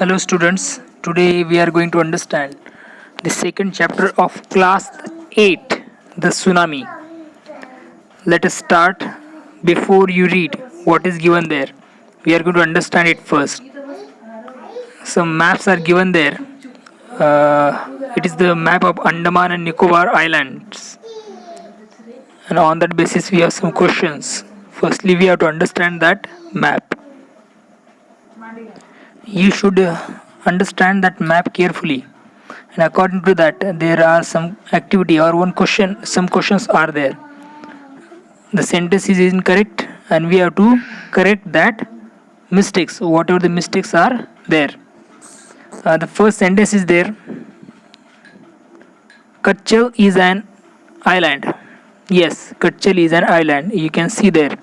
Hello students, today we are going to understand the second chapter of class 8, the tsunami. Let us start. Before you read what is given there, we are going to understand it first. Some maps are given there. It is the map of Andaman and Nicobar Islands, and on that basis we have some questions. Firstly, we have to understand that map. You should understand that map carefully, and according to that there are some activity or one question, some questions are there. The sentence is incorrect and we have to correct that mistakes, whatever the mistakes are there. The first sentence is there: Kachal is an island. Yes, Kachal is an island, you can see there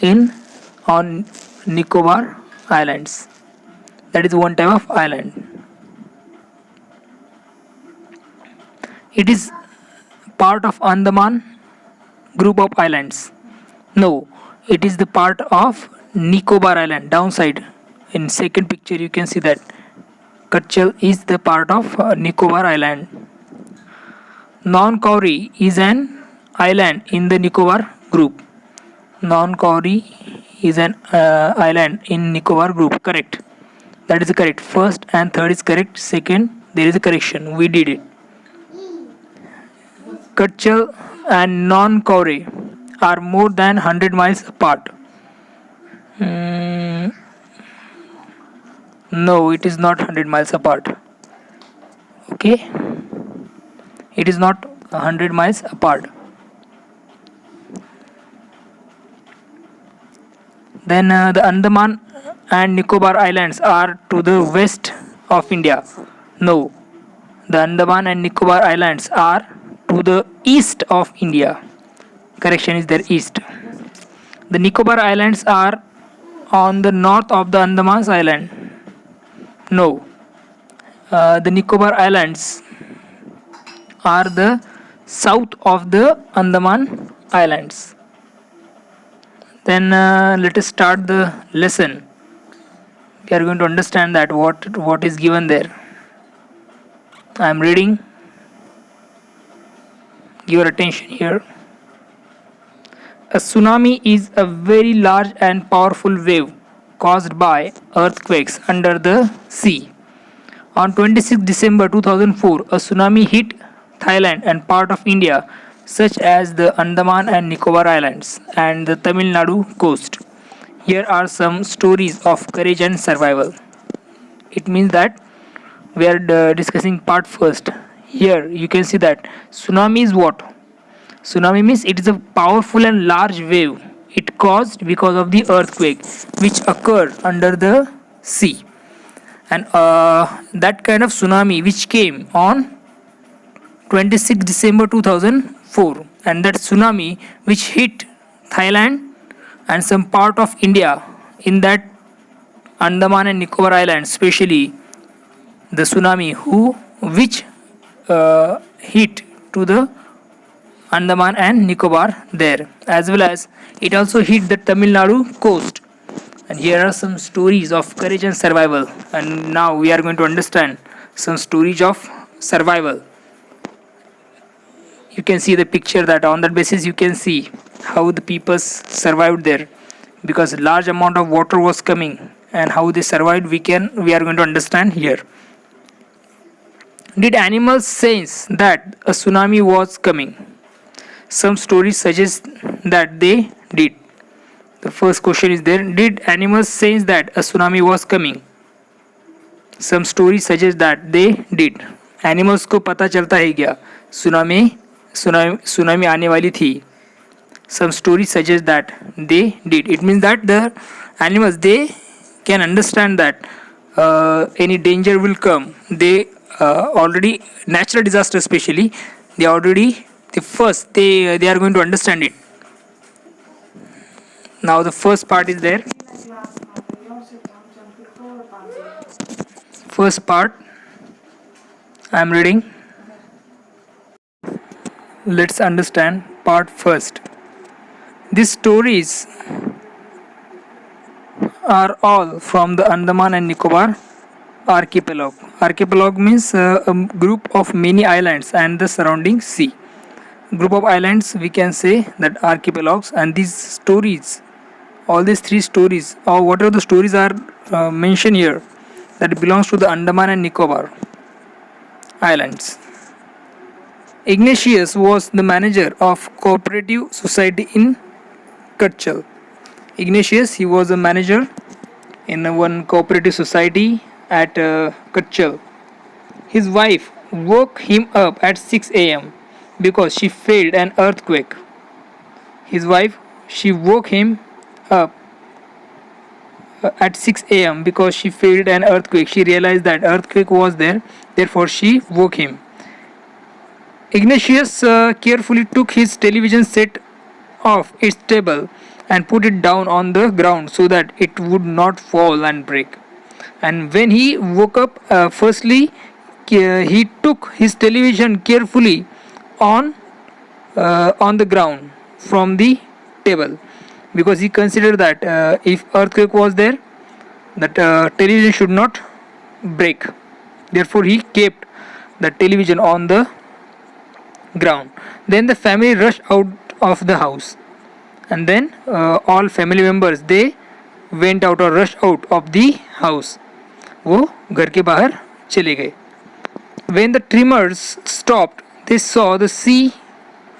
in on Nicobar Islands. That is one type of island. It is part of Andaman group of islands. No, it is the part of Nicobar Island. Downside, in second picture you can see that Kachal is the part of Nicobar Island. Non-Kauri is an island in the Nicobar group. Non-Kauri is an island in Nicobar group. Correct. That is correct. First and third is correct. Second, there is a correction. We did it. Kachal and Non-Kauri are more than 100 miles apart. No, it is not 100 miles apart. Okay, it is not 100 miles apart. Then the Andaman and Nicobar Islands are to the west of India. No, the Andaman and Nicobar Islands are to the east of India. Correction is there, east. The Nicobar Islands are on the north of the Andaman's island. No, the Nicobar Islands are the south of the Andaman Islands. Then let us start the lesson. We are going to understand that what is given there. I am reading. Give your attention here. A tsunami is a very large and powerful wave caused by earthquakes under the sea. On 26 December 2004, a tsunami hit Thailand and part of India, such as the Andaman and Nicobar Islands and the Tamil Nadu coast. Here are some stories of courage and survival. It means that we are discussing part first. Here you can see that tsunami is what? Tsunami means it is a powerful and large wave. It caused because of the earthquake which occurred under the sea. And that kind of tsunami which came on 26 December 2004, and that tsunami which hit Thailand and some part of India in that Andaman and Nicobar Islands, especially the tsunami which hit to the Andaman and Nicobar there, as well as it also hit the Tamil Nadu coast. And here are some stories of courage and survival. And now we are going to understand some stories of survival. You can see the picture that on that basis you can see how the people survived there, because large amount of water was coming, and how they survived we are going to understand here. Did animals sense that a tsunami was coming? Some stories suggest that they did. The first question is there: did animals sense that a tsunami was coming? Some stories suggest that they did. Animals को पता चलता है क्या tsunami आने वाली थी? Some stories suggest that they did. It means that the animals, they can understand that any danger will come. They already, natural disaster especially, they already they are going to understand it. Now the first part is there. First part I am reading. Let's understand part first. These stories are all from the Andaman and Nicobar archipelago. Archipelago means a group of many islands and the surrounding sea. Group of islands we can say that archipelagos, and these stories, all these three stories or whatever the stories are mentioned here, that belongs to the Andaman and Nicobar islands. Ignatius was the manager of cooperative society in Kutchal. Ignatius, he was a manager in one cooperative society at Kutchal. His wife woke him up at 6 a.m. because she felt an earthquake. His wife, she woke him up at 6 a.m. because she felt an earthquake. She realized that earthquake was there, therefore she woke him. Ignatius carefully took his television set off its table and put it down on the ground so that it would not fall and break. And when he woke up, firstly he took his television carefully on the ground from the table, because he considered that if earthquake was there, that television should not break. Therefore he kept the television on the ground. Then the family rushed out of the house, and then all family members, they went out or rushed out of the house. वो घर के बाहर चले गए. When the tremors stopped, they saw the sea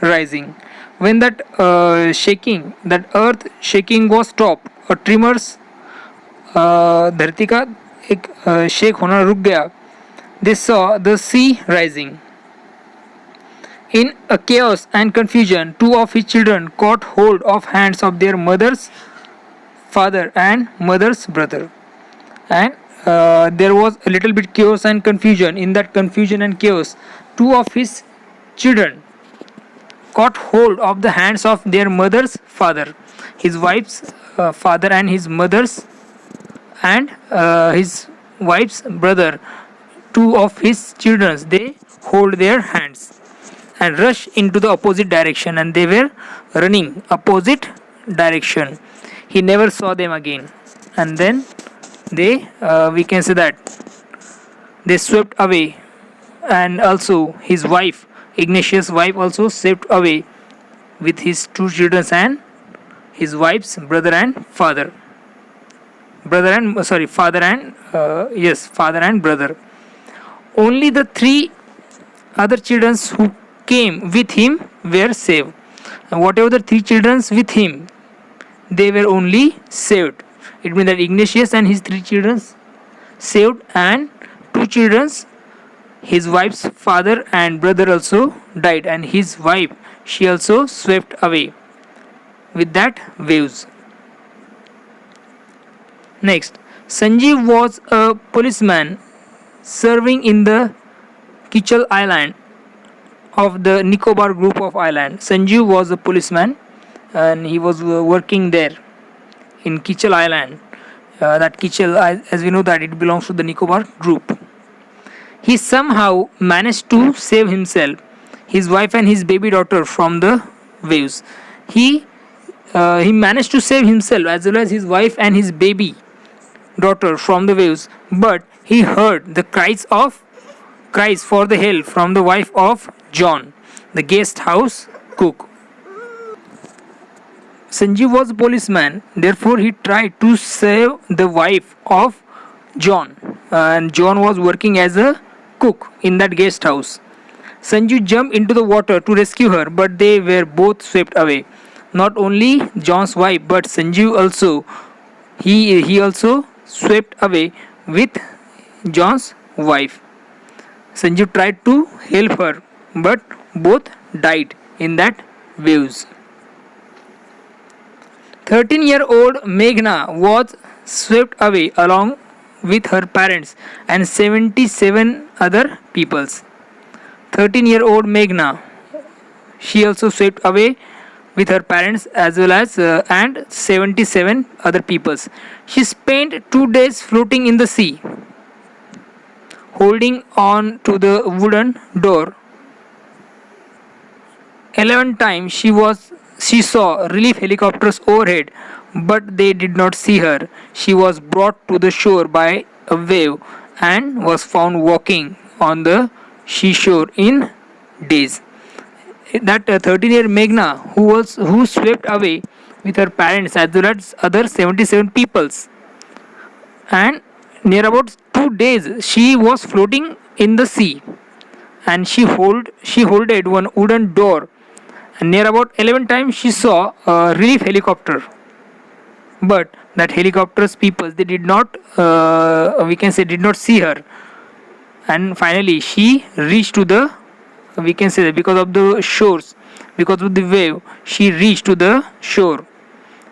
rising. When that shaking, that earth shaking was stopped, और tremors धरती का एक शेक होना रुक गया, they saw the sea rising. In a chaos and confusion, two of his children caught hold of hands of their mother's father and mother's brother. And there was a little bit chaos and confusion. In that confusion and chaos, two of his children caught hold of the hands of their mother's father, his wife's father and his mother's and his wife's brother. Two of his children, they hold their hands and rush into the opposite direction, and they were running opposite direction. He never saw them again, and then they we can say that they swept away, and also his wife, Ignatius' wife, also swept away with his two children and his wife's brother and father. Father and brother. Only the three other children who came with him were saved. And whatever the three children with him, they were only saved. It means that Ignatius and his three children saved, and two children, his wife's father and brother, also died, and his wife, she also swept away with that waves. Next, Sanjeev was a policeman serving in the Kichal Island of the Nicobar group of islands. Sanjeev was a policeman, and he was working there in Kichal Island. That Kichal, as we know, that it belongs to the Nicobar group. He somehow managed to save himself, his wife and his baby daughter from the waves. He managed to save himself as well as his wife and his baby daughter from the waves, but he heard the cries for the help from the wife of John, the guest house cook. Sanjeev was a policeman, therefore he tried to save the wife of John, and John was working as a cook in that guest house. Sanjeev jumped into the water to rescue her, but they were both swept away. Not only John's wife, but Sanjeev also, he also swept away with John's wife. Sanjeev tried to help her, but both died in that waves. 13-year-old Meghna was swept away along with her parents and 77 other peoples. 13-year-old Meghna, she also swept away with her parents as well as and 77 other peoples. She spent 2 days floating in the sea, holding on to the wooden door. 11 times she saw relief helicopters overhead, but they did not see her. She was brought to the shore by a wave and was found walking on the seashore in days. That 13-year Meghna, who swept away with her parents as well as other 77 peoples, and near about 2 days she was floating in the sea, and she holded one wooden door, and near about 11 times she saw a relief helicopter, but that helicopter's people, they did not, we can say, did not see her. And finally she reached to the, we can say that because of the shores, because of the wave, she reached to the shore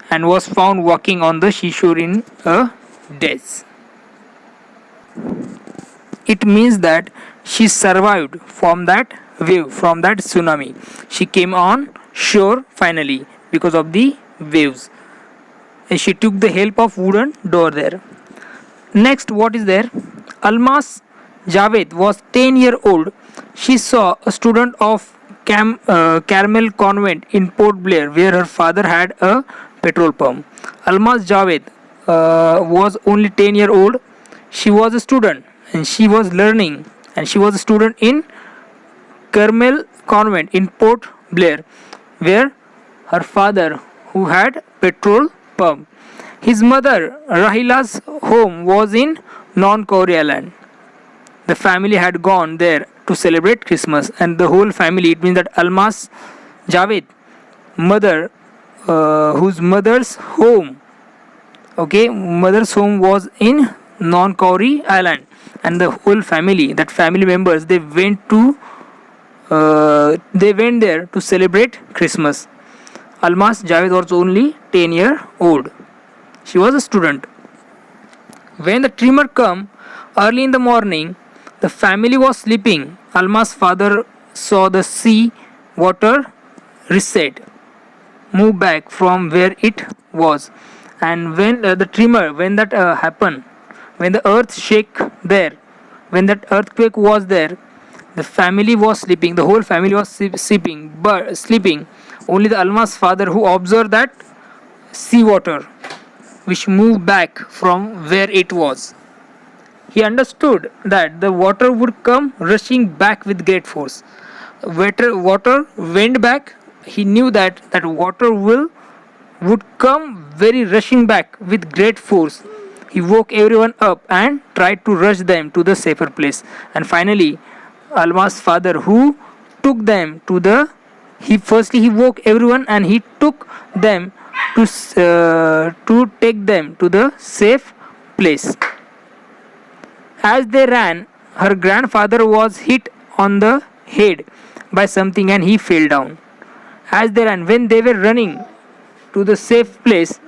and was found walking on the seashore in a daze. It means that she survived from that wave, from that tsunami. She came on shore finally because of the waves, and she took the help of wooden door there. Next, what is there? Almas Javed was 10-year-old. She saw a student of Carmel Convent in Port Blair, where her father had a petrol pump. Almas Javed was only 10-year-old. She was a student and she was learning, and she was a student in Carmel Convent in Port Blair, where her father, who had petrol pump. His mother Rahila's home was in Non-Kauri Island. The family had gone there to celebrate Christmas, and the whole family, it means that Almas Javed mother, whose mother's home, okay, mother's home was in Non-Kauri Island, and the whole family, that family members, they went there to celebrate Christmas. Almas Javed was only 10-year-old. She was a student. When the trimmer came early in the morning, the family was sleeping. Alma's father saw the sea water recede, move back from where it was, and when the trimmer, when that happened, when the earth shake there, when that earthquake was there, the family was sleeping. The whole family was sleeping, but sleeping. Only the Alma's father, who observed that sea water which moved back from where it was. He understood that the water would come rushing back with great force. Water went back. He knew that water would come very rushing back with great force. He woke everyone up and tried to rush them to the safer place. And finally, Alma's father, who took them to the, he woke everyone and he took them to take them to the safe place. As they ran, her grandfather was hit on the head by something and he fell down. As they ran, when they were running to the safe place,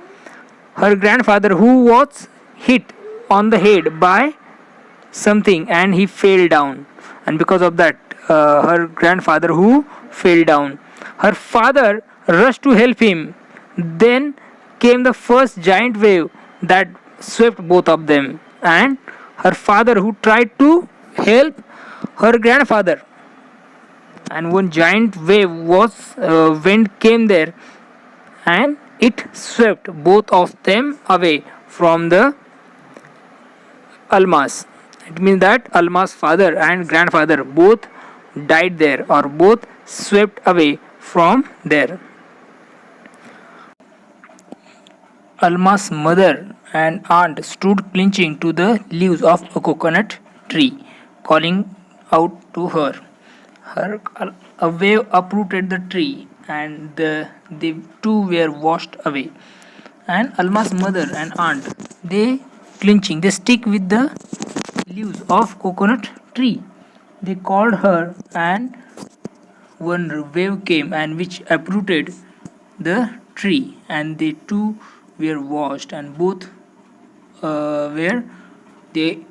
her grandfather, who was hit on the head by something and he fell down, and because of that, her grandfather who fell down, her father rushed to help him. Then came the first giant wave that swept both of them, and her father, who tried to help her grandfather, and one giant wave was wind came there, and it swept both of them away from the Almas. It means that Alma's father and grandfather both died there, or both swept away from there. Alma's mother and aunt stood clinging to the leaves of a coconut tree, calling out to her. A wave uprooted the tree, and the two were washed away. And Alma's mother and aunt, they clinching, they stick with the leaves of coconut tree. They called her, and one wave came and which uprooted the tree, and they two were washed, and both were they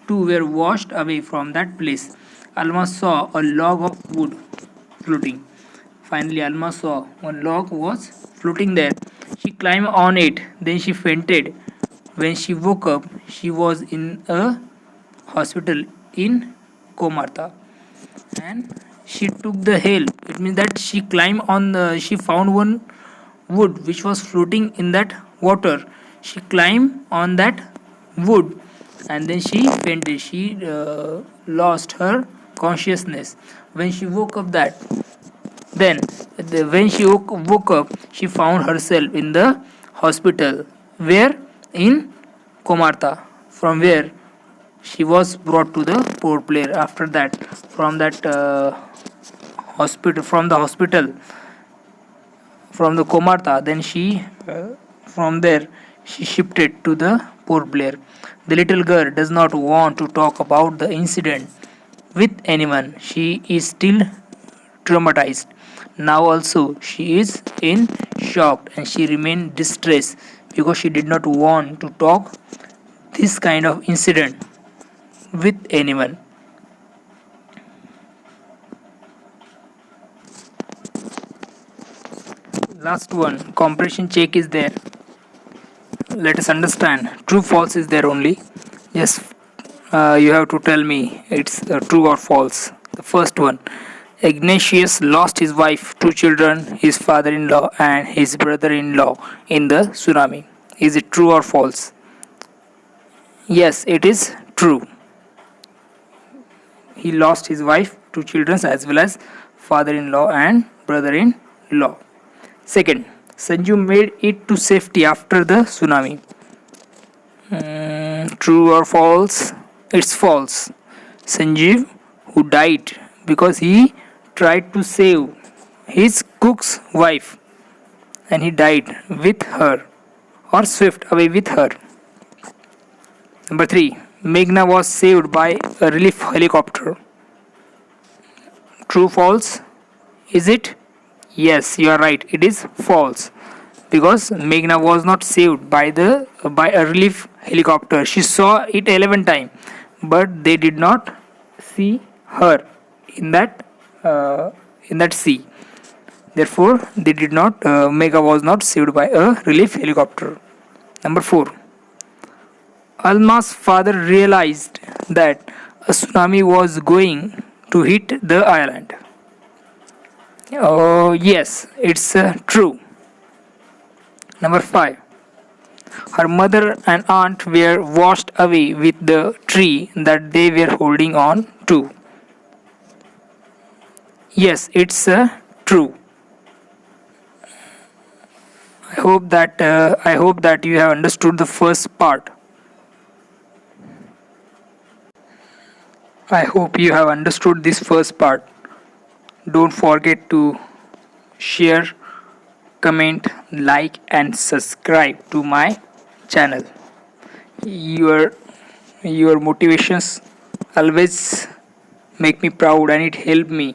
two were washed away from that place. Alma saw a log of wood floating. Finally, Alma saw one log was floating there. She climbed on it, then she fainted. When she woke up, she was in a hospital in Komarta, and she took the help. It means that she climbed on the, she found one wood which was floating in that water. She climbed on that wood and then she fainted. She lost her consciousness. When she woke up, when she woke up, she found herself in the hospital. Where? In Komarta, from where she was brought to the Port Blair. After that, from that hospital, from the Komarta, then from there, she shifted to the Port Blair. The little girl does not want to talk about the incident with anyone. She is still traumatized. Now also she is in shock and she remained distressed because she did not want to talk this kind of incident with anyone. Last one, comprehension check is there. Let us understand. True false is there only. Yes, you have to tell me it's true or false. The first one, Ignatius lost his wife, two children, his father in law, and his brother in law in the tsunami. Is it true or false? Yes, it is true. He lost his wife, two children, as well as father in law and brother in law. Second, Sanju made it to safety after the tsunami. True or false? It's false. Sanjeev, who died because he tried to save his cook's wife and he died with her or swept away with her. Number 3. Meghna was saved by a relief helicopter. True false? Is it? Yes, you are right. It is false because Meghna was not saved by a relief helicopter. She saw it 11 times, but they did not see her in that sea. Therefore, they did not. Megha was not saved by a relief helicopter. Number 4. Alma's father realized that a tsunami was going to hit the island. Oh, yes, it's true. Number 5. Her mother and aunt were washed away with the tree that they were holding on to. Yes, it's true. I hope that you have understood the first part. I hope you have understood this first part. Don't forget to share, comment, like, and subscribe to my channel. Your motivations always make me proud and it help me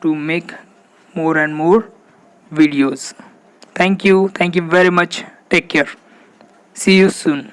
to make more and more videos. Thank you very much. Take care. See you soon.